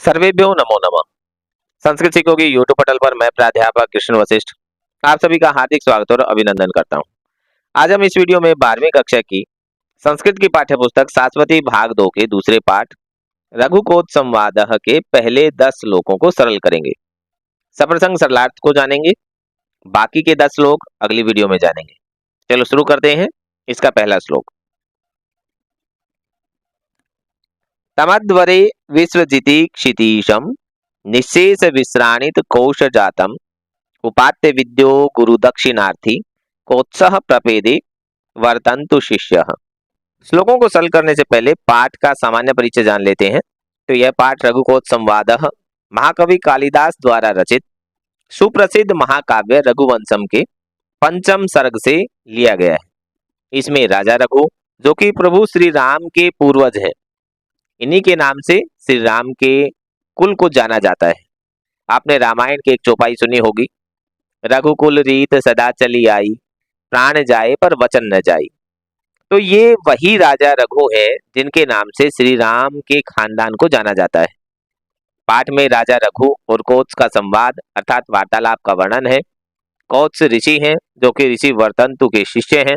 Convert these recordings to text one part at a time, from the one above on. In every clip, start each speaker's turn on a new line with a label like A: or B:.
A: सर्वेभ्यो नमो नमः। संस्कृत सीखोगे की यूट्यूब पटल पर मैं प्राध्यापक कृष्ण वशिष्ठ आप सभी का हार्दिक स्वागत और अभिनंदन करता हूं। आज हम इस वीडियो में 12वीं कक्षा की संस्कृत की पाठ्य पुस्तक शाश्वती भाग 2 के दूसरे पाठ रघुकोट संवादः के पहले 10 श्लोकों को सरल करेंगे। सप्रसंग सरलार्थ को जानेंगे, बाकी के 10 श्लोक अगली वीडियो में जानेंगे। चलो शुरू करते हैं। इसका पहला श्लोक। तमद्वरे विश्वजिति क्षितीशम निशेष विश्राणित कोश जातम उपात्य विद्यो गुरु दक्षिणार्थी कोत्सह प्रपेदे वर्तन्तु शिष्य। श्लोकों को सरल करने से पहले पाठ का सामान्य परिचय जान लेते हैं। तो यह पाठ रघुकोट संवादः महाकवि कालिदास द्वारा रचित सुप्रसिद्ध महाकाव्य रघुवंशम के पंचम सर्ग से लिया गया है। इसमें राजा रघु जो कि प्रभु श्री राम के पूर्वज हैं, इन्हीं के नाम से श्री राम के कुल को जाना जाता है। आपने रामायण की एक चौपाई सुनी होगी, रघुकुल रीत सदा चली आई, प्राण जाए पर वचन न जाई। तो ये वही राजा रघु है जिनके नाम से श्री राम के खानदान को जाना जाता है। पाठ में राजा रघु और कोत्स का संवाद अर्थात वार्तालाप का वर्णन है। कोत्स ऋषि हैं जो कि ऋषि वर्तंतु के शिष्य हैं।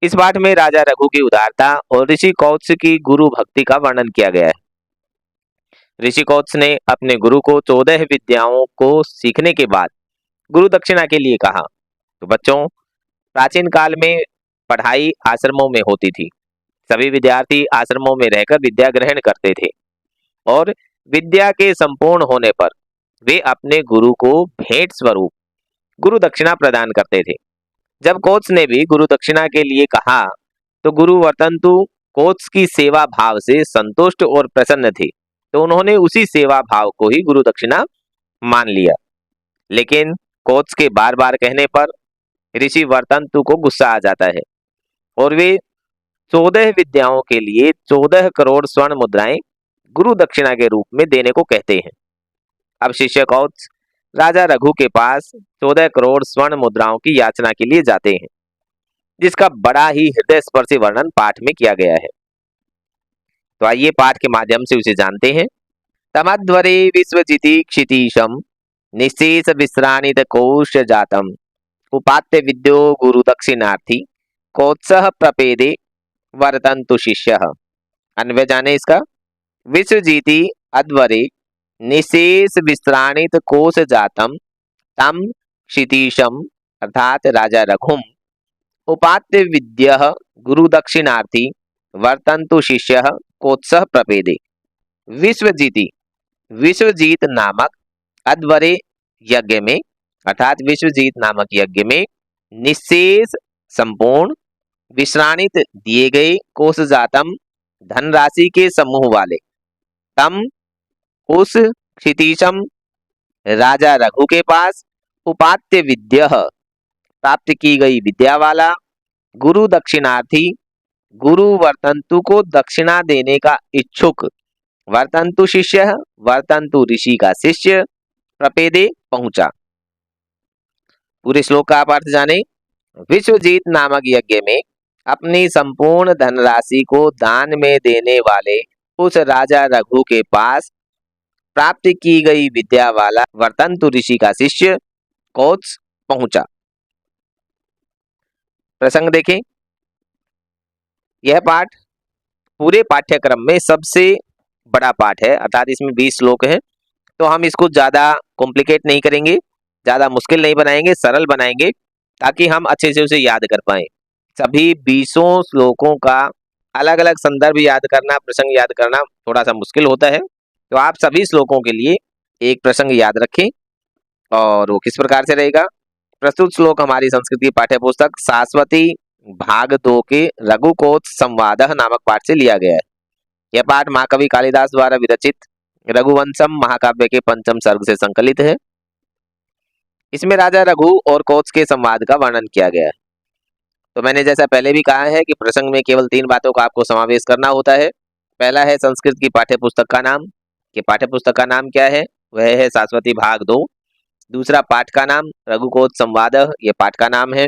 A: इस पाठ में राजा रघु की उदारता और ऋषि कोत्स की गुरु भक्ति का वर्णन किया गया है। ऋषि कोत्स ने अपने गुरु को 14 विद्याओं को सीखने के बाद गुरु दक्षिणा के लिए कहा। तो बच्चों, प्राचीन काल में पढ़ाई आश्रमों में होती थी। सभी विद्यार्थी आश्रमों में रहकर विद्या ग्रहण करते थे और विद्या के संपूर्ण होने पर वे अपने गुरु को भेंट स्वरूप गुरु दक्षिणा प्रदान करते थे। जब कोत्स ने भी गुरु दक्षिणा के लिए कहा तो गुरु वर्तंतु कोत्स की सेवा भाव से संतुष्ट और प्रसन्न थे, तो उन्होंने उसी सेवा भाव को ही गुरु दक्षिणा मान लिया। लेकिन कोत्स के बार बार कहने पर ऋषि वर्तंतु को गुस्सा आ जाता है और वे 14 विद्याओं के लिए 14 करोड़ स्वर्ण मुद्राएं गुरु दक्षिणा के रूप में देने को कहते हैं। अब शिष्य कोत्स राजा रघु के पास 14 करोड़ स्वर्ण मुद्राओं की याचना के लिए जाते हैं, जिसका बड़ा ही हृदय स्पर्शी वर्णन पाठ में किया गया है। तो आइए पाठ के माध्यम से उसे जानते हैं। तमध्वरे विश्वजिति क्षितीशम निशेष विश्राणित कोश जातम उपात्य विद्यो गुरु दक्षिणार्थी कोत्सह प्रपेदे वर्तन्तु शिष्य। अन्वय जाने इसका। विश्वजीति अध्वरे निशेष विश्राणित कोश जातम तम क्षितीशम अर्थात राजा रघुम उपात्य विद्य गुरु दक्षिणार्थी वर्तन्तु शिष्य कोत्सह प्रपेदे। विश्वजीति विश्वजीत नामक अध्वरे यज्ञ में अर्थात विश्वजीत नामक यज्ञ में निशेष संपूर्ण विश्राणित दिए गए कोश जातम धनराशि के समूह वाले तम उस क्षितीशम राजा रघु के पास उपात्य विद्य प्राप्त की गई विद्या वाला गुरु दक्षिणार्थी गुरु वर्तंतु को दक्षिणा देने का इच्छुक वर्तंतु शिष्य वर्तंतु ऋषि का शिष्य प्रपेदे पहुंचा। पूरे श्लोक का आप अर्थ जाने। विश्वजीत नामक यज्ञ में अपनी संपूर्ण धनराशि को दान में देने वाले उस राजा रघु के पास प्राप्त की गई विद्या वाला वर्तंतु ऋषि का शिष्य कोत्स पहुंचा। प्रसंग देखें। यह पाठ पूरे पाठ्यक्रम में सबसे बड़ा पाठ है, अर्थात इसमें 20 श्लोक हैं। तो हम इसको ज्यादा कॉम्प्लिकेट नहीं करेंगे, ज्यादा मुश्किल नहीं बनाएंगे, सरल बनाएंगे ताकि हम अच्छे से उसे याद कर पाए। सभी 20 श्लोकों का अलग अलग संदर्भ याद करना, प्रसंग याद करना थोड़ा सा मुश्किल होता है। तो आप सभी श्लोकों के लिए एक प्रसंग याद रखें और वो किस प्रकार से रहेगा। प्रस्तुत श्लोक हमारी संस्कृत की पाठ्य पुस्तक शाश्वती भाग 2 के रघुकोट संवादः नामक पाठ से लिया गया है। यह पाठ महाकवि कालिदास द्वारा विरचित रघुवंशम महाकाव्य के पंचम सर्ग से संकलित है। इसमें राजा रघु और कोत्स के संवाद का वर्णन किया गया है। तो मैंने जैसा पहले भी कहा है कि प्रसंग में केवल 3 बातों का आपको समावेश करना होता है। पहला है संस्कृत की पाठ्य पुस्तक का नाम, कि पाठ्य पुस्तक का नाम क्या है, वह है शाश्वती भाग 2। दूसरा पाठ का नाम रघुकोट संवादः, ये पाठ का नाम है।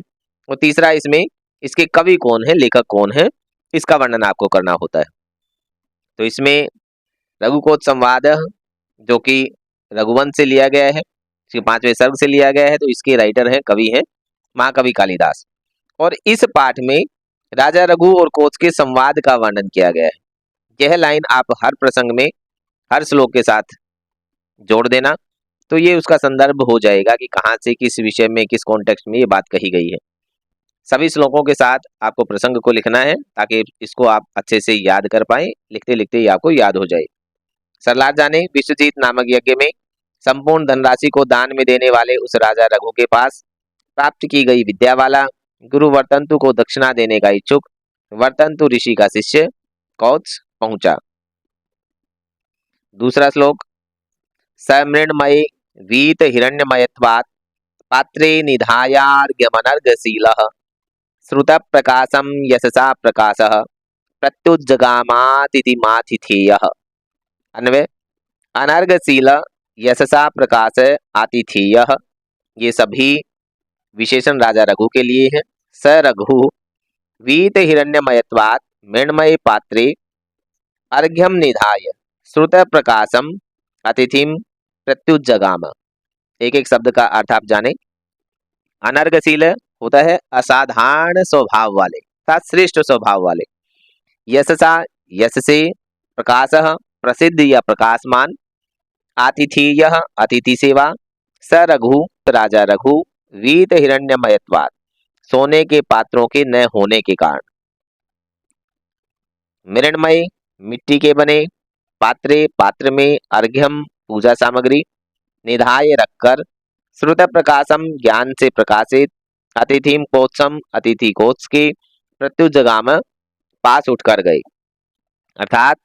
A: और तीसरा इसमें इसके कवि कौन है, लेखक कौन है, इसका वर्णन आपको करना होता है। तो इसमें रघुकोट संवादः जो कि रघुवंश से लिया गया है, इसके 5वें सर्ग से लिया गया है। तो इसके राइटर हैं, कवि हैं महाकवि कालिदास। और इस पाठ में राजा रघु और कोच के संवाद का वर्णन किया गया है। यह लाइन आप हर प्रसंग में हर श्लोक के साथ जोड़ देना, तो ये उसका संदर्भ हो जाएगा कि कहाँ से, किस विषय में, किस कॉन्टेक्स्ट में ये बात कही गई है। सभी श्लोकों के साथ आपको प्रसंग को लिखना है ताकि इसको आप अच्छे से याद कर पाए, लिखते लिखते ही आपको याद हो जाए। सरलार जाने, विश्वजीत नामक यज्ञ में संपूर्ण धनराशि को दान में देने वाले उस राजा रघु के पास प्राप्त की गई विद्या वाला गुरु वर्तंतु को दक्षिणा देने का इच्छुक वर्तंतु ऋषि का शिष्य कौत्स पहुंचा। दूसरा श्लोक, समृण्मये वीत हिरण्यमयत्वात् पात्रे निधायार्घ्यमनर्घशीलः श्रुत प्रकाशम यशसा प्रकाशः प्रत्युज्जगामातिथि मातिथेयः। अन्वय, अनर्घशील, यशसा प्रकाश, आतिथेयः, ये सभी विशेषण राजा रघु के लिए हैं। स रघु वीत हिरण्यमयत्वात् मृण्मय पात्रे अर्घ्यम निधाय श्रुत प्रकाशम अतिथिम प्रत्युज्जगाम। एक एक शब्द का अर्थ आप जाने। अनर्घशील होता है असाधारण स्वभाव वाले, श्रेष्ठ स्वभाव वाले। यशसा, यश से। प्रकाशः, प्रसिद्ध या प्रकाशमान। आतिथेयः, अतिथि सेवा। स रघु, राजा रघु। वीत हिरण्यमयत्वात्, सोने के पात्रों के न होने के कारण। मृण्मय, मिट्टी के बने। पात्रे, पात्र में। अर्घ्यम, पूजा सामग्री। निधाय, रखकर। श्रुत प्रकाशम, ज्ञान से प्रकाशित। अतिथिम कोत्सम, अतिथि कोत्स के। प्रत्युज्जगाम, पास उठकर गए। अर्थात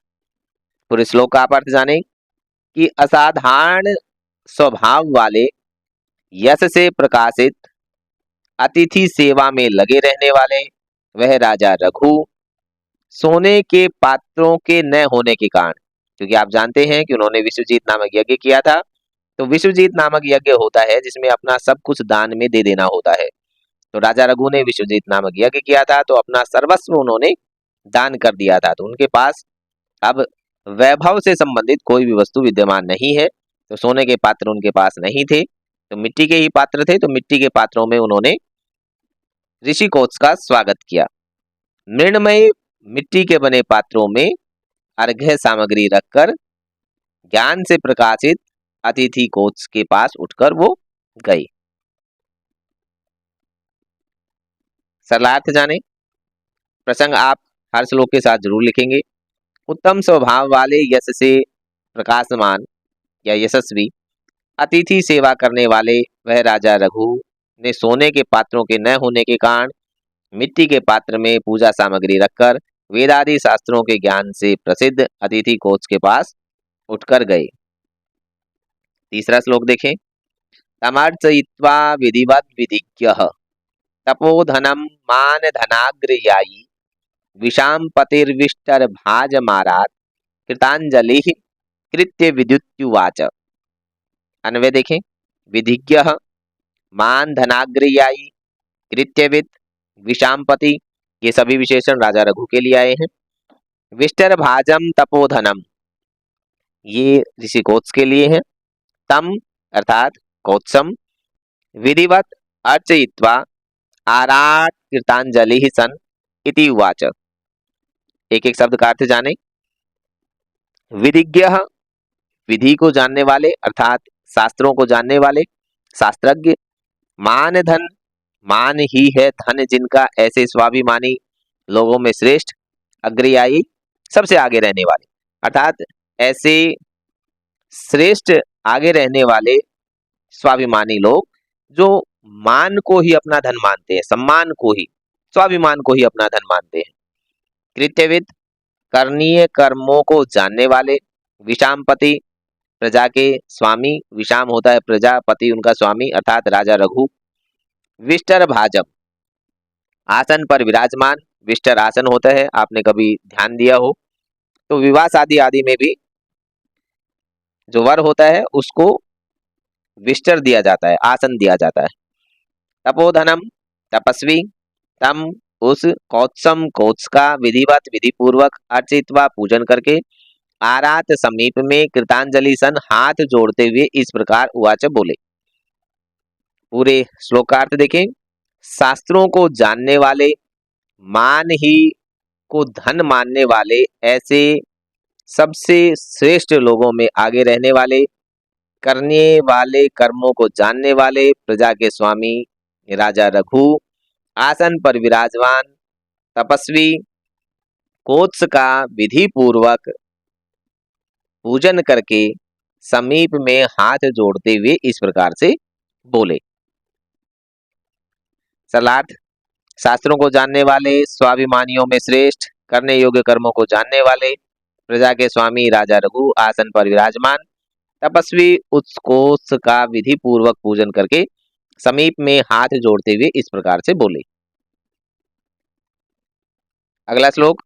A: पूरे श्लोक का अर्थ जाने कि असाधारण स्वभाव वाले, यश से प्रकाशित, अतिथि सेवा में लगे रहने वाले वह राजा रघु सोने के पात्रों के न होने के कारण, क्योंकि आप जानते हैं कि उन्होंने विश्वजीत नामक यज्ञ किया था। तो विश्वजीत नामक यज्ञ होता है जिसमें अपना सब कुछ दान में दे देना होता है। तो राजा रघु ने विश्वजीत नामक यज्ञ किया था, तो अपना सर्वस्व उन्होंने दान कर दिया था। तो उनके पास अब वैभव से संबंधित कोई भी वस्तु विद्यमान नहीं है। तो सोने के पात्र उनके पास नहीं थे, तो मिट्टी के ही पात्र थे। तो मिट्टी के पात्रों में उन्होंने ऋषि कोत्स का स्वागत किया। मृण्मय, मिट्टी के बने पात्रों में अर्घ्य सामग्री रखकर ज्ञान से प्रकाशित अतिथि कोत्स के पास उठकर वो गए। सरलार्थ जाने। प्रसंग आप हर श्लोक के साथ जरूर लिखेंगे। उत्तम स्वभाव वाले, यश से प्रकाशमान या यशस्वी, अतिथि सेवा करने वाले वह राजा रघु ने सोने के पात्रों के न होने के कारण मिट्टी के पात्र में पूजा सामग्री रखकर वेदादि शास्त्रों के ज्ञान से प्रसिद्ध अतिथि कोच के पास उठकर गए। तीसरा श्लोक देखें। तमर्चयित्वा विधिवद विधिज्ञः तपोधनम मान धनाग्रयायी विषाम पतिर्विष्टर भाज मारात कृतांजलि कृत्य विद्युत्युवाच। अन्वय देखें। विधिज्ञः, मान धनाग्रयायी, कृत्यविद, विषामपति, ये सभी विशेषण राजा रघु के लिए आए हैं। विष्टर भाजम तपोधनम, ये ऋषि कोत्स के लिए हैं। तम अर्थात कोत्सम, विधिवत अर्चयित्वा आराट कृतांजलि सन इति उवाच। एक एक शब्द का अर्थ जाने। विधिज्ञ, विधि को जानने वाले अर्थात शास्त्रों को जानने वाले, शास्त्रज्ञ। मान धन, मान ही है धन जिनका, ऐसे स्वाभिमानी लोगों में श्रेष्ठ। अग्रयायी, सबसे आगे रहने वाले, अर्थात ऐसे श्रेष्ठ आगे रहने वाले स्वाभिमानी लोग जो मान को ही अपना धन मानते हैं, सम्मान को ही, स्वाभिमान को ही अपना धन मानते हैं। कृत्यविद, करणीय कर्मों को जानने वाले। विषामपति, प्रजा के स्वामी। विषाम होता है प्रजापति, उनका स्वामी अर्थात राजा रघु। विष्टर भाजम, आसन पर विराजमान। विष्टर आसन होता है, आपने कभी ध्यान दिया हो तो विवाह शादी आदि में भी जो वर होता है उसको विष्टर दिया जाता है, आसन दिया जाता है। तपोधनम, तपस्वी। तम, उस। कौत्सम, कौत्स का। विधिवत, विधि पूर्वक। अर्चित्वा, पूजन करके। आरात समीप में कृतांजलि सन हाथ जोड़ते हुए इस प्रकार उवाच बोले। पूरे श्लोकार्थ देखें। शास्त्रों को जानने वाले, मान ही को धन मानने वाले, ऐसे सबसे श्रेष्ठ लोगों में आगे रहने वाले, करने वाले कर्मों को जानने वाले, प्रजा के स्वामी राजा रघु, आसन पर विराजमान, तपस्वी, कोत्स का विधि पूर्वक पूजन करके समीप में हाथ जोड़ते हुए इस प्रकार से बोले। सरलार्थ। शास्त्रों को जानने वाले, स्वाभिमानियों में श्रेष्ठ, करने योग्य कर्मों को जानने वाले, प्रजा के स्वामी राजा रघु, आसन पर विराजमान, तपस्वी, उत्कोष का विधि पूर्वक पूजन करके समीप में हाथ जोड़ते हुए इस प्रकार से बोले। अगला श्लोक।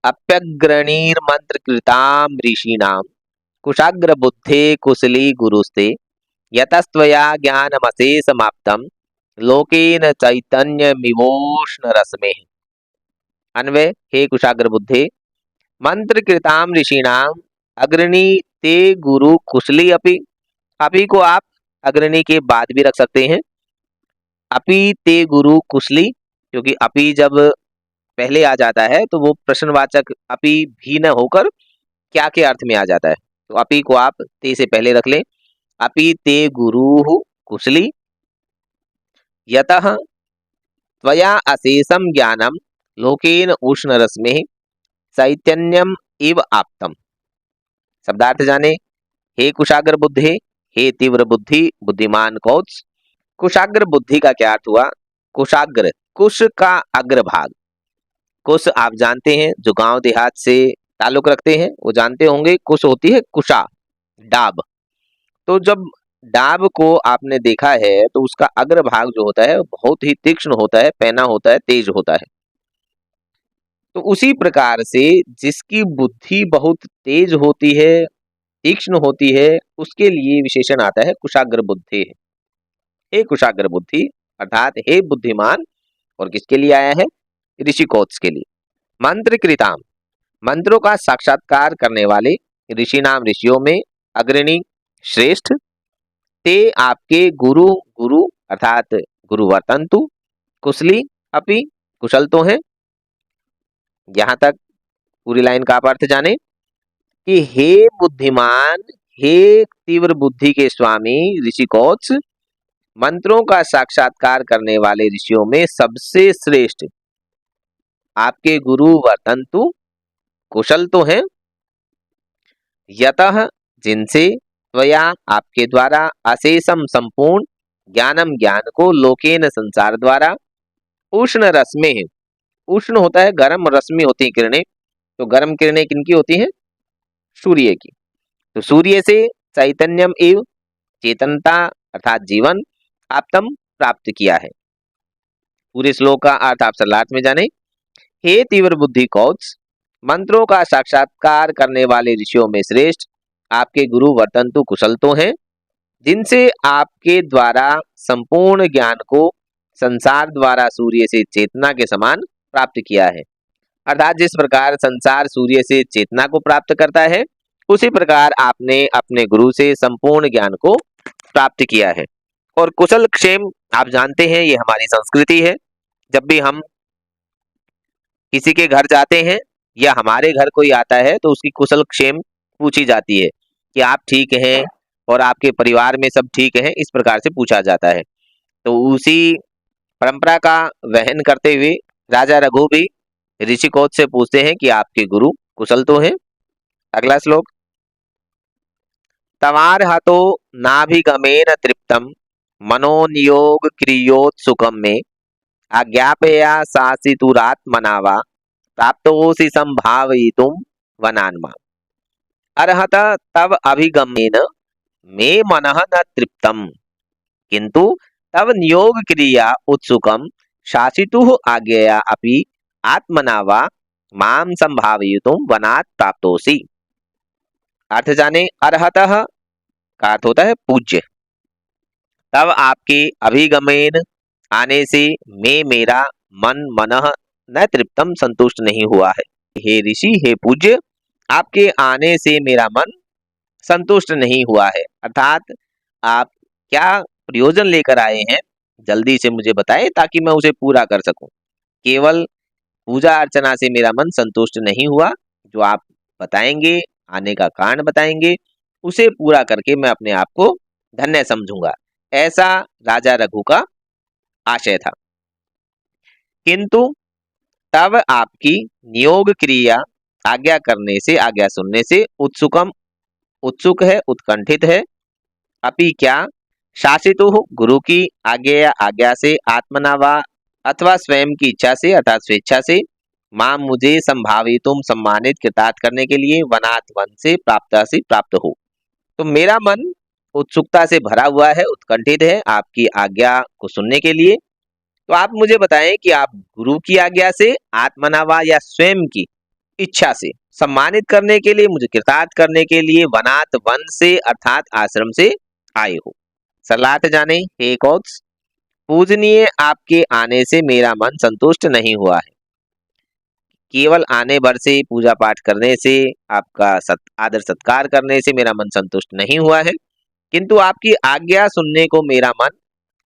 A: अप्यग्रणीर मंत्र कृताम ऋषीणाम कुशाग्र बुद्धे कुशली गुरुस्ते यतस्त्वया ज्ञानमशेषमाप्तम लोकेन चैतन्य मिवोष्ण रश्मे। अन्वय। हे कुशाग्र बुद्धे, मंत्र कृताम ऋषीणाम अग्रणी ते गुरु कुशली अपि को आप अग्रणी के बाद भी रख सकते हैं। अपि ते गुरु कुशली, क्योंकि अपि जब पहले आ जाता है तो वो प्रश्नवाचक अपि भी न होकर क्या के अर्थ में आ जाता है, तो अपि को आप ते से पहले रख लें। अपि ते गुरु कुशली यतः त्वया अशेषम ज्ञानम लोकेन उष्ण रश्मे चैतन्यम इव आप्तम। शब्दार्थ जाने। हे कुशाग्र बुद्धे, हे तीव्र बुद्धि, बुद्धिमान कौत्स। कुशाग्र बुद्धि का क्या अर्थ हुआ? कुशाग्र, कुश का अग्रभाग। कुश आप जानते हैं, जो गांव देहात से ताल्लुक रखते हैं वो जानते होंगे, कुश होती है कुशा, डाब। तो जब डाब को आपने देखा है तो उसका अग्रभाग जो होता है बहुत ही तीक्ष्ण होता है, पैना होता है, तेज होता है। तो उसी प्रकार से जिसकी बुद्धि बहुत तेज होती है, तीक्ष्ण होती है, उसके लिए विशेषण आता है कुशाग्र बुद्धि। हे कुशाग्र बुद्धि अर्थात हे बुद्धिमान, और किसके लिए आया है? ऋषि कोत्स के लिए। मंत्र कृताम, मंत्रों का साक्षात्कार करने वाले, ऋषि नाम ऋषियों में अग्रणी श्रेष्ठ, ते आपके गुरु, गुरु अर्थात गुरु वर्तंतु, कुशली अपि कुशल तो हैं। यहां तक पूरी लाइन का आप अर्थ जाने कि हे बुद्धिमान, हे तीव्र बुद्धि के स्वामी ऋषि कोत्स, मंत्रों का साक्षात्कार करने वाले ऋषियों में सबसे श्रेष्ठ आपके गुरु वर्तंतु, कुशल तो हैं। यतः जिनसे, त्वया आपके द्वारा, अशेषम संपूर्ण, ज्ञानम ज्ञान को, लोकेन संसार द्वारा, उष्ण रश्मे, उष्ण होता है गर्म, रश्मि होती है किरणें, तो गर्म किरणें किनकी होती हैं? सूर्य की। तो सूर्य से चैतन्यम एव, चेतनता अर्थात जीवन, आप्तम प्राप्त किया है। पूरे श्लोक का अर्थ आप सरलार्थ में जाने। हे तीव्र बुद्धि कौत्स, मंत्रों का साक्षात्कार करने वाले ऋषियों में श्रेष्ठ आपके गुरु वर्तंतु कुशल तो हैं, जिनसे आपके द्वारा संपूर्ण ज्ञान को संसार द्वारा सूर्य से चेतना के समान प्राप्त किया है। अर्थात जिस प्रकार संसार सूर्य से चेतना को प्राप्त करता है, उसी प्रकार आपने अपने गुरु से संपूर्ण ज्ञान को प्राप्त किया है। और कुशल क्षेम आप जानते हैं, ये हमारी संस्कृति है। जब भी हम किसी के घर जाते हैं या हमारे घर कोई आता है तो उसकी कुशल क्षेम पूछी जाती है कि आप ठीक हैं और आपके परिवार में सब ठीक हैं, इस प्रकार से पूछा जाता है। तो उसी परंपरा का वहन करते हुए राजा रघु भी ऋषि कोत्स से पूछते हैं कि आपके गुरु कुशल तो हैं। अगला श्लोक। तवारहतो नाभिगमेन तृप्तम मनोनियोग क्रियोत्सुकम में आज्ञापया शासितुरात्मना वा प्राप्तोऽसि संभावयितुं वनान्मा। अर्हत तव अभिगमेन मे मनः न तृप्तम किंतु तव नियोग क्रिया उत्सुकम शासितुः आज्ञया अपि आत्मना वा माम संभावयितुं वनात् प्राप्तोऽसि। अर्थ जाने। अर्हतः का अर्थ होता है पूज्य। तब आपके अभिगमेन आने से मैं मेरा मन मनः न तृप्तम संतुष्ट नहीं हुआ है। हे ऋषि, हे पूज्य, आपके आने से मेरा मन संतुष्ट नहीं हुआ है। अर्थात आप क्या प्रयोजन लेकर आए हैं, जल्दी से मुझे बताएं ताकि मैं उसे पूरा कर सकूं। केवल पूजा अर्चना से मेरा मन संतुष्ट नहीं हुआ, जो आप बताएंगे, आने का कारण बताएंगे, उसे पूरा करके मैं अपने आप को धन्य समझूंगा। ऐसा राजा रघु का आशय था। किंतु तब आपकी नियोग क्रिया आज्ञा करने से, आज्ञा सुनने से उत्सुक है, उत्कंठित है। अपि क्या शासितुः गुरु की आज्ञा से आत्मना वा अथवा स्वयं की इच्छा से अर्थात स्वेच्छा से मां मुझे संभावितुम सम्मानित कृतार्थ करने के लिए वनात् वन से प्राप्त हो। तो मेरा मन उत्सुकता से भरा हुआ है, उत्कंठित है आपकी आज्ञा को सुनने के लिए। तो आप मुझे बताएं कि आप गुरु की आज्ञा से आत्मनावा या स्वयं की इच्छा से सम्मानित करने के लिए, मुझे कृतार्थ करने के लिए वनात वन से अर्थात आश्रम से आए हो। सलात जाने हे कौत्स, पूजनीय आपके आने से मेरा मन संतुष्ट नहीं हुआ है। केवल आने भर से, पूजा पाठ करने से, आपका आदर सत्कार करने से मेरा मन संतुष्ट नहीं हुआ है, किंतु आपकी आज्ञा सुनने को मेरा मन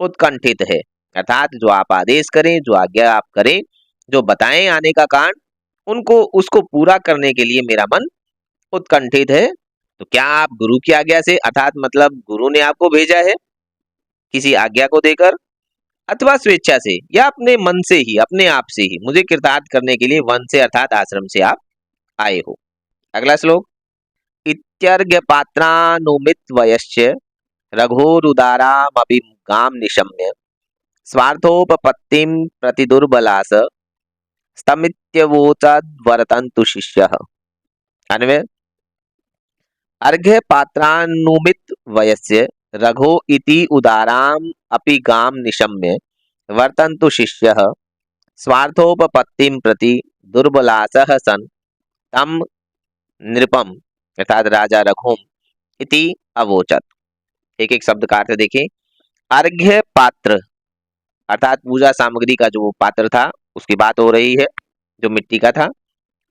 A: उत्कंठित है। अर्थात जो आप आदेश करें, जो आज्ञा आप करें, जो बताएं आने का कारण, उसको पूरा करने के लिए मेरा मन उत्कंठित है। तो क्या आप गुरु की आज्ञा से, अर्थात मतलब गुरु ने आपको भेजा है किसी आज्ञा को देकर, अथवा स्वेच्छा से या अपने मन से ही, अपने आप से ही मुझे कृतार्थ करने के लिए वन से अर्थात आश्रम से आप आए हो। अगला श्लोक, इत्यर्घ्य पात्रानुमित वयश्च रघोरुदारामपि गाम निशम्य स्वार्थोपपत्तिम प्रति दुर्बलास स्तमित्यवोचद्वरतन्तु शिष्यः। अन्वय, अर्घ्य पात्रानुमित वयस्य रघो इति उदाराम अपि गाम निशम्य वर्तन्तु शिष्यः स्वार्थोपपत्तिम प्रति दुर्बलासः सन तम नृपम अर्थात राजा रघुम इति अवोचत। एक एक शब्द का अर्थ देखें। अर्घ्य पात्र अर्थात पूजा सामग्री का जो पात्र था उसकी बात हो रही है, जो मिट्टी का था।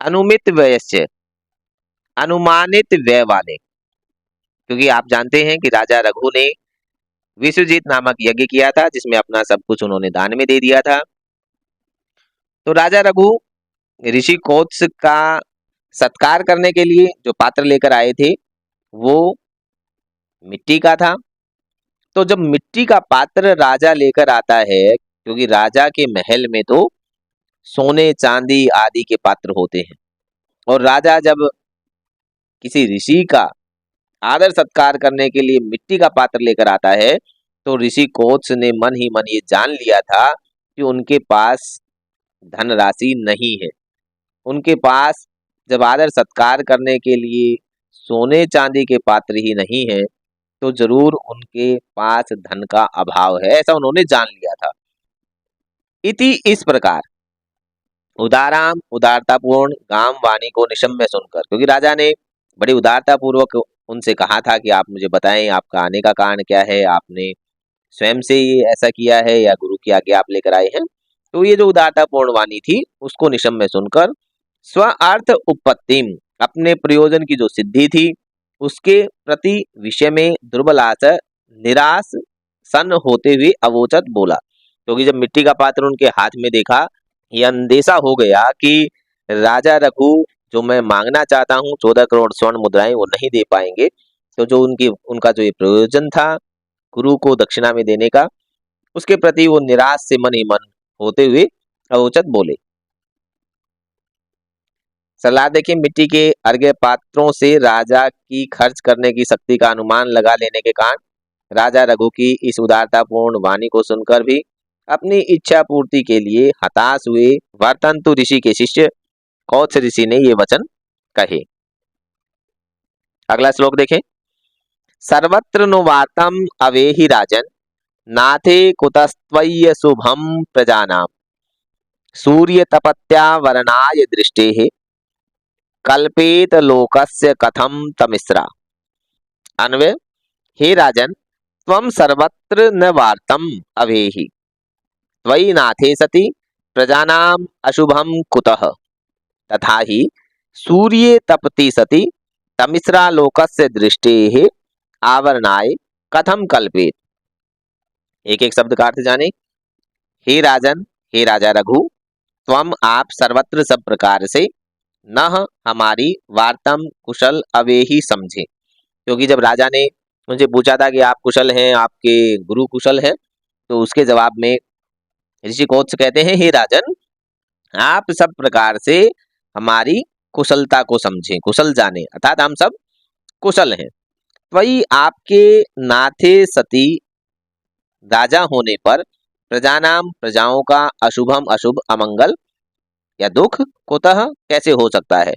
A: अनुमित व्ययस्य, अनुमानित व्यय वाले, क्योंकि आप जानते हैं कि राजा रघु ने विश्वजीत नामक यज्ञ किया था जिसमें अपना सब कुछ उन्होंने दान में दे दिया था। तो राजा रघु ऋषि कोत्स का सत्कार करने के लिए जो पात्र लेकर आए थे वो मिट्टी का था। तो जब मिट्टी का पात्र राजा लेकर आता है, क्योंकि राजा के महल में तो सोने चांदी आदि के पात्र होते हैं, और राजा जब किसी ऋषि का आदर सत्कार करने के लिए मिट्टी का पात्र लेकर आता है, तो ऋषि कोत्स ने मन ही मन ये जान लिया था कि उनके पास धनराशि नहीं है। उनके पास जब आदर सत्कार करने के लिए सोने चांदी के पात्र ही नहीं है, तो जरूर उनके पास धन का अभाव है, ऐसा उन्होंने जान लिया था। इति इस प्रकार उदाराम उदारतापूर्ण गाम वाणी को निशम्य सुनकर, क्योंकि राजा ने बड़ी उदारता पूर्वक उनसे कहा था कि आप मुझे बताएं आपका आने का कारण क्या है, आपने स्वयं से ये ऐसा किया है या गुरु की आज्ञा आप लेकर आए हैं। तो ये जो उदारतापूर्ण वाणी थी उसको निशम्य सुनकर स्व अर्थ उपपत्तिम, अपने प्रयोजन की जो सिद्धि थी उसके प्रति विषय में दुर्बलास निराश सन होते हुए अवोचत बोला। क्योंकि जब मिट्टी का पात्र उनके हाथ में देखा, यह अंदेशा हो गया कि राजा रघु जो मैं मांगना चाहता हूँ 14 करोड़ स्वर्ण मुद्राएं वो नहीं दे पाएंगे। तो जो उनका जो ये प्रयोजन था गुरु को दक्षिणा में देने का, उसके प्रति वो निराश से मन ही मन होते हुए अवोचत बोले। सलाह देखिए, मिट्टी के अर्घ्य पात्रों से राजा की खर्च करने की शक्ति का अनुमान लगा लेने के कारण राजा रघु की इस उदारतापूर्ण वाणी को सुनकर भी अपनी इच्छा पूर्ति के लिए हताश हुए वर्तंतु ऋषि के शिष्य कौत्स ऋषि ने ये वचन कहे। अगला श्लोक देखें। सर्वत्र नो वार्तम अवेहि राजन नाथे कुतस्त्वय्य शुभम प्रजानाम सूर्य तपत्या वरणाय दृष्टेः कल्पेत लोकस्य कथम तमिस्रा। अन्वय, हे राजन, त्वं सर्वत्र न वार्तम अवेहि त्वयि नाथे सति प्रजानाम अशुभम कुतः तथा ही सूर्ये तपति सति तमिस्रालोकस्य दृष्टेः आवरणाय कथम कल्पेत। एक एक शब्द का अर्थ जाने। हे राजन, हे राजा रघु, त्वम आप सर्वत्र सब प्रकार से न हमारी वार्तम कुशल अवेही समझे। क्योंकि जब राजा ने मुझे पूछा था कि आप कुशल हैं, आपके गुरु कुशल हैं, तो उसके जवाब में ऋषि कोत्स कहते हैं, हे राजन, आप सब प्रकार से हमारी कुशलता को समझें, कुशल जाने, अर्थात हम सब कुशल हैं। वही आपके नाथे सती राजा होने पर प्रजानाम प्रजाओं का अशुभम अशुभ अमंगल या दुख कुतः कैसे हो सकता है।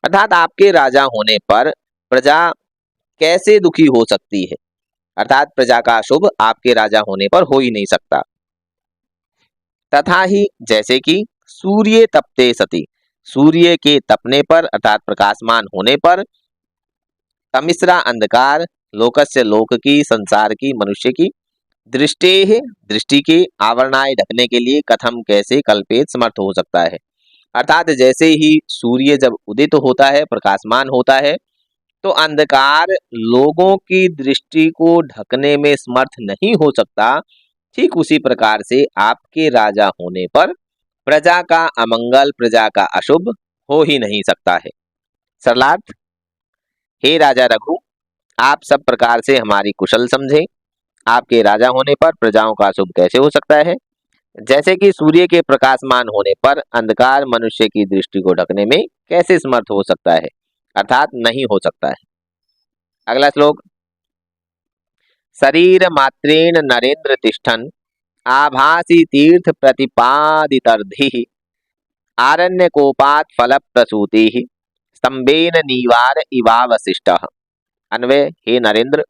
A: अर्थात आपके राजा होने पर प्रजा कैसे दुखी हो सकती है। अर्थात प्रजा का अशुभ आपके राजा होने पर हो ही नहीं सकता। तथा ही जैसे कि सूर्य तपते सती, सूर्य के तपने पर अर्थात प्रकाशमान होने पर, तमिश्रा अंधकार, लोकस्य लोक की, संसार की, मनुष्य की, दृष्टे है दृष्टि के, आवरणाय ढकने के लिए, कथम कैसे, कल्पेत समर्थ हो सकता है। अर्थात जैसे ही सूर्य जब उदित होता है, प्रकाशमान होता है, तो अंधकार लोगों की दृष्टि को ढकने में समर्थ नहीं हो सकता, ठीक उसी प्रकार से आपके राजा होने पर प्रजा का अमंगल, प्रजा का अशुभ हो ही नहीं सकता है। सरलार्थ, हे राजा रघु, आप सब प्रकार से हमारी कुशल समझे। आपके राजा होने पर प्रजाओं का अशुभ कैसे हो सकता है। जैसे कि सूर्य के प्रकाशमान होने पर अंधकार मनुष्य की दृष्टि को ढकने में कैसे समर्थ हो सकता है, अर्थात नहीं हो सकता है। अगला श्लोक, शरीर मात्रेण नरेंद्र तिष्ठन आभासी तीर्थ प्रतिपादितर्धि आरण्य कोपात फल प्रसूति स्तंभेन नीवार इवावशिष्टः। अन्वय, हे नरेंद्र,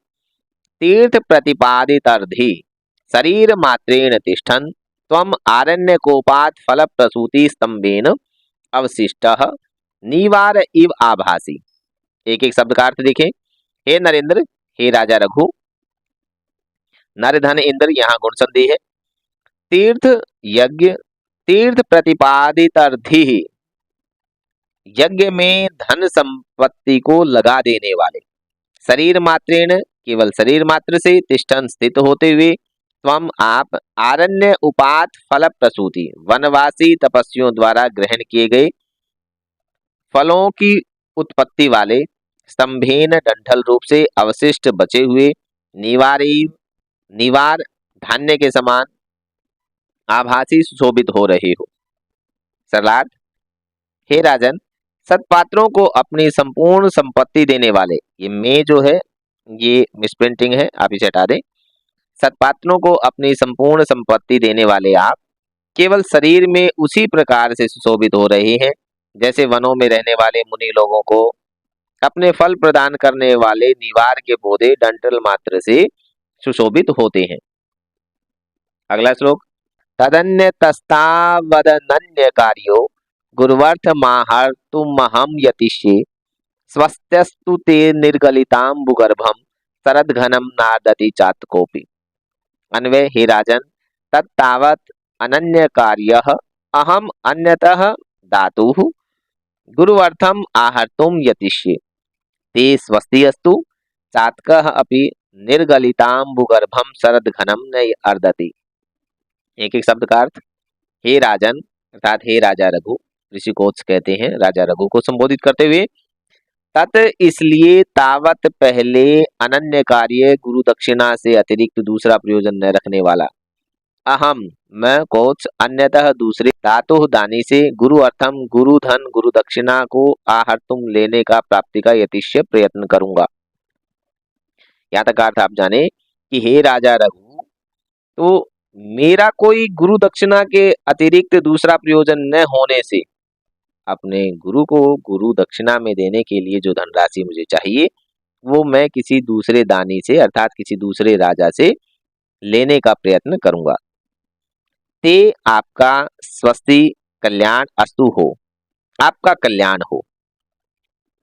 A: तीर्थ प्रतिपादितर्धि शरीर मात्रेण तिष्ठन त्वम आरण्य कोपात फल प्रसूति स्तंभेन अवशिष्टः नीवार इव आभासी। एक एक शब्द का अर्थ देखें। हे नरेंद्र, हे राजा रघु, नर धन इंद्र यहाँ गुण संधि है। तीर्थ यज्ञ, तीर्थ प्रतिपादितर्धि, यज्ञ में धन संपत्ति को लगा देने वाले, शरीर मात्रेण, केवल शरीर मात्र से, तिष्ठन स्थित होते हुए, त्वम आप, आरण्य उपात फल प्रसूति, वनवासी तपस्वियों द्वारा ग्रहण किए गए फलों की उत्पत्ति वाले, स्तंभेन डंठल रूप से अवशिष्ट बचे हुए, निवारी, निवार धान्य के समान आभासी सुशोभित हो रहे हो। सरलार्थ, हे राजन, सत्पात्रों को अपनी संपूर्ण संपत्ति देने वाले, ये में जो है ये मिसप्रिंटिंग है, आप इसे हटा दें। सत्पात्रों को अपनी संपूर्ण संपत्ति देने वाले आप केवल शरीर में उसी प्रकार से सुशोभित हो रहे हैं जैसे वनों में रहने वाले मुनि लोगों को अपने फल प्रदान करने वाले निवार के पौधे डंठल मात्र से सुशोभित होते हैं। अगला श्लोक, तदन्य तस्तावदनन्य कार्यो गुरुवर्थ माहर्तुमहं यतिष्ये स्वस्त्यस्तु ते निर्गलिताम्बुगर्भम शरद घनम नादति चातकोपि। अन्वय, हे राजन, तत्तावत अनन्य कार्यः अहम अन्यतः दातुः गुरुवर्थम आहर्तुम यतिष्ये ते स्वस्ति अस्तु चातकः अपि निर्गलिताम्बुगर्भम शरद घनम न अर्दति। एक एक शब्द का अर्थ। हे राजन अर्थात हे राजा रघु, ऋषि कोत्स कहते हैं राजा रघु को संबोधित करते हुए, तत् इसलिए, तावत पहले, अनन्य कार्य, गुरु दक्षिणा से अतिरिक्त दूसरा प्रयोजन न रखने वाला, अहम मैं, कोत्स, अन्यतः दूसरे, धातु दानी से, गुरु अर्थम गुरु धन गुरु दक्षिणा को आहर्तुम लेने का, प्राप्ति का यतिष्य प्रयत्न करूंगा। यहाँ तक अर्थ आप जाने कि हे राजा रघु, तो मेरा कोई गुरु दक्षिणा के अतिरिक्त दूसरा प्रयोजन न होने से अपने गुरु को गुरु दक्षिणा में देने के लिए जो धनराशि मुझे चाहिए वो मैं किसी दूसरे दानी से अर्थात किसी दूसरे राजा से लेने का प्रयत्न करूंगा। ते आपका स्वस्ति कल्याण अस्तु हो, आपका कल्याण हो।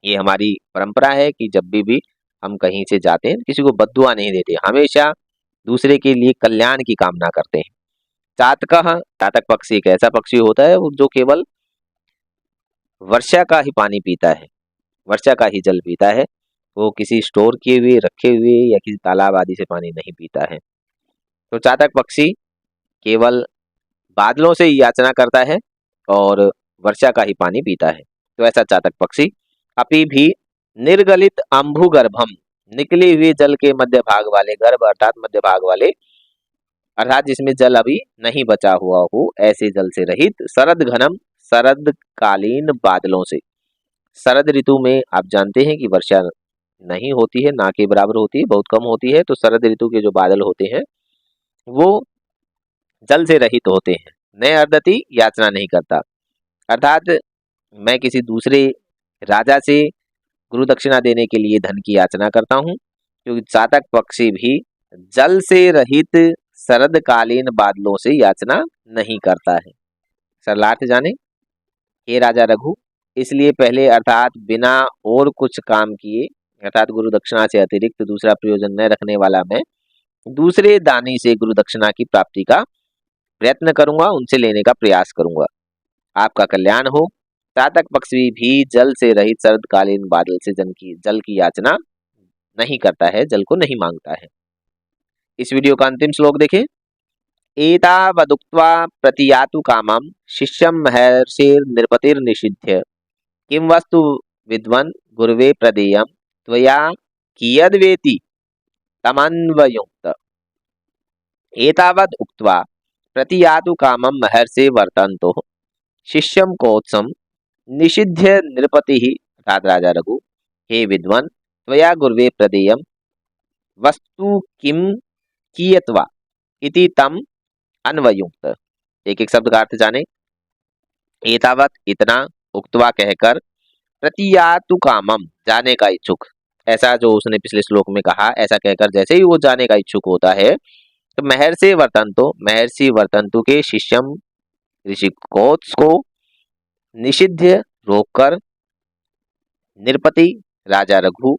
A: ये हमारी परंपरा है कि जब भी हम कहीं से जाते हैं किसी को बद्दुआ नहीं देते, हमेशा दूसरे के लिए कल्याण की कामना करते हैं। चातक, चातक पक्षी एक ऐसा पक्षी होता है जो केवल वर्षा का ही पानी पीता है, वर्षा का ही जल पीता है। वो किसी स्टोर किए हुए, रखे हुए या किसी तालाब आदि से पानी नहीं पीता है। तो चातक पक्षी केवल बादलों से ही याचना करता है और वर्षा का ही पानी पीता है। तो ऐसा चातक पक्षी अपि भी निर्गलित अम्भुगर्भम, निकले हुए जल के मध्य भाग वाले, गर्भ अर्थात मध्य भाग वाले, अर्थात जिसमें जल अभी नहीं बचा हुआ हो, ऐसे जल से रहित शरद घनम, शरद कालीन बादलों से। शरद ऋतु में आप जानते हैं कि वर्षा नहीं होती है, ना के बराबर होती है, बहुत कम होती है। तो शरद ऋतु के जो बादल होते हैं वो जल से रहित होते हैं। नए अर्दति याचना नहीं करता, अर्थात मैं किसी दूसरे राजा से गुरु दक्षिणा देने के लिए धन की याचना करता हूँ, क्योंकि चातक पक्षी भी जल से रहित शरदकालीन बादलों से याचना नहीं करता है। सरलार्थ जाने। हे राजा रघु, इसलिए पहले अर्थात बिना और कुछ काम किए, अर्थात गुरु दक्षिणा से अतिरिक्त दूसरा प्रयोजन न रखने वाला मैं दूसरे दानी से गुरु दक्षिणा की प्राप्ति का प्रयत्न करूंगा, उनसे लेने का प्रयास करूंगा। आपका कल्याण हो। चातक पक्षी भी जल से रहित शरदकालीन बादल से जल की याचना नहीं करता है, जल को नहीं मांगता है। इस वीडियो का अंतिम श्लोक देखें। एतावदुक्त्वा प्रतियातु कामं शिष्यं महर्षिर्नृपतिर्निषिध्य किं वस्तु विद्वन् गुरुवे प्रदेयं त्वया कियद्वेति तमन्वयुक्त। एतावद् उक्त्वा प्रतियातु कामं महर्षि वर्तन्तो शिष्यं कोत्सं निषिध्य नृपतिः, अर्थात राजा रघु, हे विद्वान, त्वया गुरुवे प्रदेयं वस्तु किम कियत्वा इति तम अन्वयुक्त। एक एक शब्द का अर्थ जाने। एतावत इतना, उक्तवा कहकर, प्रतियातु कामम जाने का इच्छुक, ऐसा जो उसने पिछले श्लोक में कहा, ऐसा कहकर जैसे ही वो जाने का इच्छुक होता है तो महर्षि वर्तंतु के शिष्यम ऋषि कोत्स को निषिध्य रोककर, नृपति राजा रघु,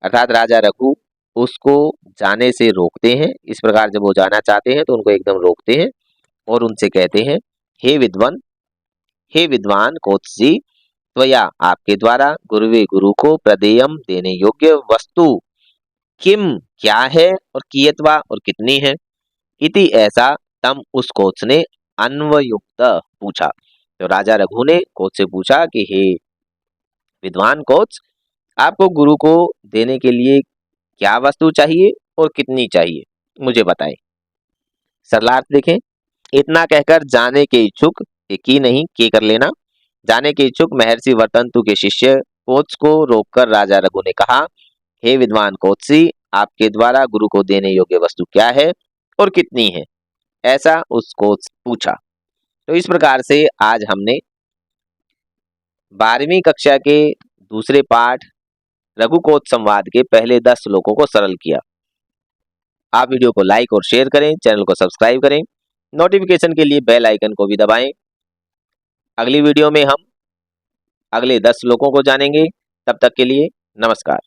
A: अर्थात राजा रघु उसको जाने से रोकते हैं। इस प्रकार जब वो जाना चाहते हैं तो उनको एकदम रोकते हैं और उनसे कहते हैं, हे विद्वान, हे विद्वान कोत्सी, त्वया आपके द्वारा गुरुवे गुरु को प्रदेयम देने योग्य वस्तु किम क्या है और कियत्वा और कितनी है, इति ऐसा तम उस कोच ने अन्वयुक्त पूछा। तो राजा रघु ने कोच से पूछा कि हे विद्वान कोच, आपको गुरु को देने के लिए क्या वस्तु चाहिए और कितनी चाहिए, मुझे बताएं। सरलार्थ देखें। इतना कहकर जाने के इच्छुक, की नहीं के कर लेना, जाने के इच्छुक महर्षि वर्तंतु के शिष्य कोच को रोककर राजा रघु ने कहा, हे विद्वान कोत्सी, आपके द्वारा गुरु को देने योग्य वस्तु क्या है और कितनी है, ऐसा उस कोच पूछा। तो इस प्रकार से आज हमने 12वीं कक्षा के दूसरे पाठ रघुकोच संवाद के पहले 10 श्लोकों को सरल किया। आप वीडियो को लाइक और शेयर करें, चैनल को सब्सक्राइब करें, नोटिफिकेशन के लिए बेल आइकन को भी दबाएं। अगली वीडियो में हम अगले 10 श्लोकों को जानेंगे। तब तक के लिए नमस्कार।